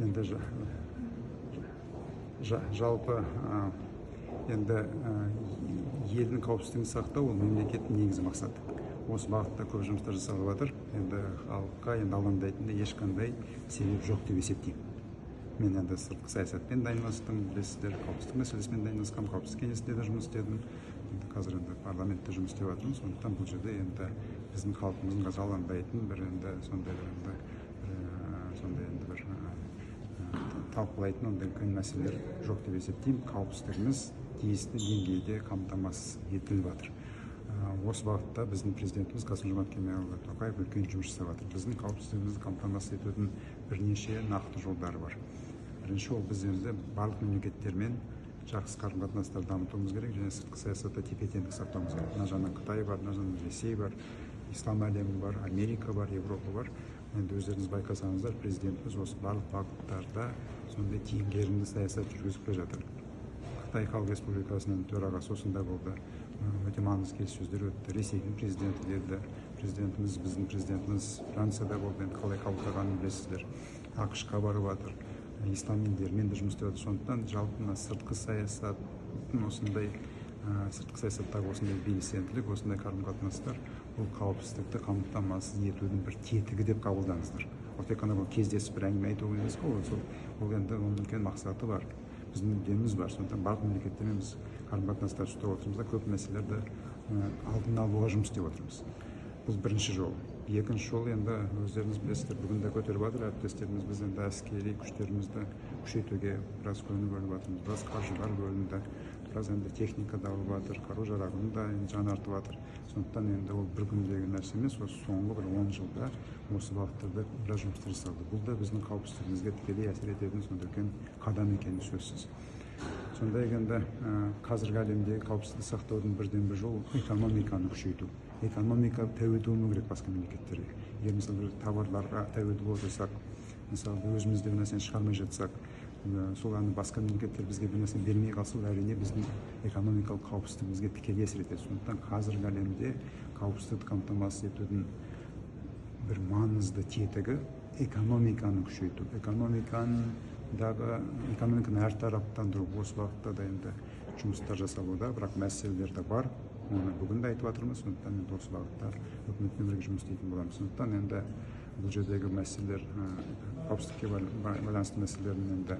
енді жалпы енді елдің қауіпсіздігін сақтау ол мемлекеттің негізгі мақсаты. Осы бағытта көп жұмыстар жасалып жатыр. Енді халыққа енді алаңдайтындай ешқандай себеп жоқ деп есептеймін. Мен енді сыртқы саясатпен айналыстым, білесіздер, қауіпсіздік мәселесімен айналысқам, қауіпсіздік кеңесінде де жұмыс істедім. Қазір енді парламентте жұмыс істеп жатырмын. Сондықтан бұл жерде енді біздің халқымыздың алаңдайтын бір енді сондай бір талқылайтын ондай үлкен мәселелер жоқ деп есептеймін. Қауіпсіздігіміз тиісті деңгейде қамтамасыз етіліп жатыр. Осы бағытта біздің президентіміз Қасым-Жомарт Кемелұлы Тоқаев үлкен жұмыс жасап жатыр. Біздің қауіпсіздігімізді қамтамасыз етудің бірнеше нақты жолдары бар. Бірінші, ол біз енді барлық мемлекеттермен жақсы қарым-қатынастар дамытуымыз керек және сыртқы саясатта тепе-теңдік сақтауымыз керек. Мына жағынан Қытай бар, мына жағынан Ресей бар, ислам әлемі бар, Америка бар, Европа бар. Енді өздеріңіз байқасаңыздар, президентіміз осы барлық бағыттарда сондай теңгерімді саясат жүргізіп келе жатыр. Қытай Халық Республикасының төрағасы осында болды. Өте маңызды келіссөздер өтті. Ресейдің президенті келді. Біздің президентіміз Францияда болды. Енді қалай қабылдағанын білесіздер. ақш-қа барып жатыр. Ислам елдерімен де жұмыс істеп жатыр. Сондықтан жалпы сыртқы саясаттың осындай саясаттағы осындай белсенділік, осындай қарым-қатынастар бұл қауіпсіздікті қамтамасыз етудің бір тетігі деп қабылдаңыздар. Ол тек қана кездесіп бір әңгіме айту емес қой, ол енді оның үлкен мақсаты бар. Біздің мүддеміз бар. Сондықтан барлық мемлекеттермен біз қарым-қатынастар ұстап отырмыз да көп мәселелерді алдын алуға жұмыс істеп отырмыз. Бұл бірінші жол. Екінші жол енді өздеріңіз білесіздер, бүгін де көтеріп жатыр әріптестеріміз, біз енді әскери күштерімізді күшейтуге біраз көңіл бөліп жатырмыз, біраз қаржылар бөлінді, біраз енді техника да алып жатыр, қару-жарағын да жаңартып жатыр. Сондықтан енді ол бір күндегі нәрсе емес, осы соңғы бір 10 жылда осы бағыттарда біраз жұмыстар жасалды. Бұл да біздің қауіпсіздігімізге тікелей әсер ететін сондай үлкен қадам екені сөзсіз. Сондай енді қазіргі әлемдегі қауіпсіздікті сақтаудың бірден бір жолы экономиканы күшейту. Экономика тәуелді болмау керек басқа мемлекеттерге. Егер мысалы товарларға тәуелді болып жатсақ, мысалы өзімізде бір нәрсені шығармай жатсақ, сол басқа мемлекеттер бізге бір нәрсе бермей қалса, әрине біздің экономикалық қауіпсіздігімізге тікелей әсер етеді. Сондықтан қазіргі әлемде қауіпсіздікті қамтамасыз етудің бір маңызды тетігі экономиканы күшейту. Экономиканы әртараптандыру. Осы бағытта да енді жұмыстар жасалуда, бірақ мәселелер де бар. Оны бүгін де айтып жатырмыз. Сондықтан енді осы бағытта үкіметпен бірге жұмыс істейтін боламыз. Сондықтан енді бұл жердегі мәселелер, қауіпсіздікке байланысты мәселелердің енді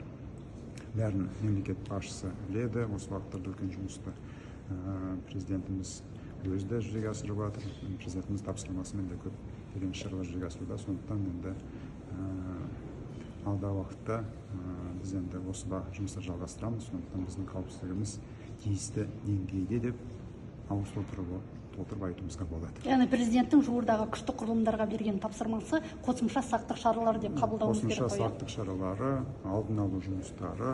бәрін мемлекет басшысы біледі. Осы бағыттарда үлкен жұмысты президентіміз өзі де жүзеге асырып жатыр. Президентіміз тапсырмасымен де көптеген шаралар жүзеге асыруда. Сондықтан енді алдағы уақытта біз енді осы жұмыстар жалғастырамыз. Сондықтан біздің қауіпсіздігіміз тиісті деңгейде деп ауыз толтырып айтуымызға болады. Яғни президенттің жуырдағы күшті құрылымдарға берген тапсырмасы қосымша сақтық шаралары деп қабылдауымыз керек қой. Қосымша сақтық шаралары, алдын алу жұмыстары.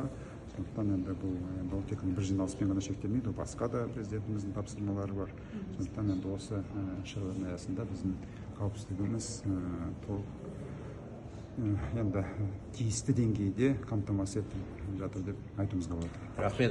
Сондықтан енді бұл тек бір жиналыспен ғана шектелмейді, басқа да президентіміздің тапсырмалары бар. Сондықтан енді осы шаралардың аясында біздің қауіпсіздігіміз енді тиісті деңгейде қамтамасыз етіліп жатыр деп айтуымызға болады. Рахмет.